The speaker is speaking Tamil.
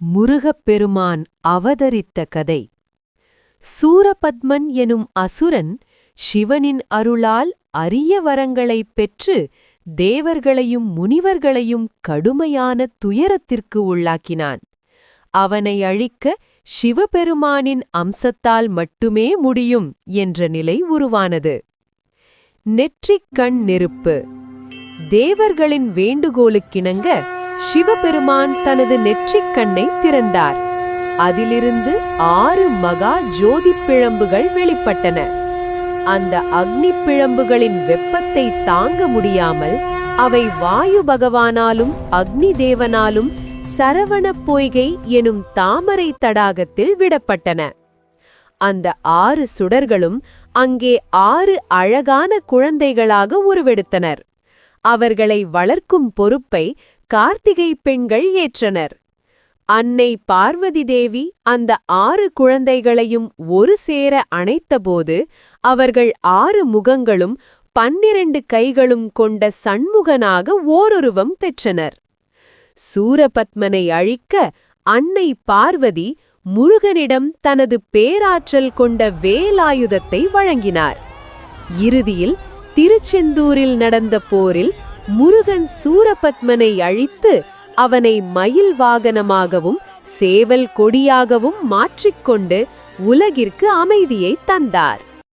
முருகப்பெருமான் அவதரித்த கதை. சூரபத்மன் எனும் அசுரன் சிவனின் அருளால் அரிய வரங்களைப் பெற்று தேவர்களையும் முனிவர்களையும் கடுமையான துயரத்திற்கு உள்ளாக்கினான். அவனை அழிக்க சிவபெருமானின் அம்சத்தால் மட்டுமே முடியும் என்ற நிலை உருவானது. நெற்றிக்கண் நெருப்பு. தேவர்களின் வேண்டுகோளுக்கிணங்க சிவபெருமான் தனது நெற்றிக்கண்ணை திறந்தார். அதிலிருந்து 6 மகா ஜோதிப் பிழம்புகள் வெளிப்பட்டன. அந்த அக்னி பிழம்புகளின் வெப்பத்தை தாங்க முடியாமல் அவை வாயு பகவானாலும் அக்னி தேவனாலும் சரவணப் பொய்கை எனும் தாமரை தடாகத்தில் விடப்பட்டன. அந்த 6 சுடர்களும் அங்கே 6 அழகான குழந்தைகளாக உருவெடுத்தனர். அவர்களை வளர்க்கும் பொறுப்பை கார்த்திகை பெண்கள் ஏற்றனர். அன்னை பார்வதி தேவி அந்த 6 குழந்தைகளையும் ஒரு சேர அணைத்தபோது அவர்கள் 6 முகங்களும் 12 கைகளும் கொண்ட சண்முகனாக ஓருருவம் பெற்றனர். சூரபத்மனை அழிக்க அன்னை பார்வதி முருகனிடம் தனது பேராற்றல் கொண்ட வேலாயுதத்தை வழங்கினார். இறுதியில் திருச்செந்தூரில் நடந்த போரில் முருகன் சூரபத்மனை அழித்து அவனை மயில் வாகனமாகவும் சேவல் கொடியாகவும் மாற்றிக்கொண்டு உலகிற்கு அமைதியை தந்தார்.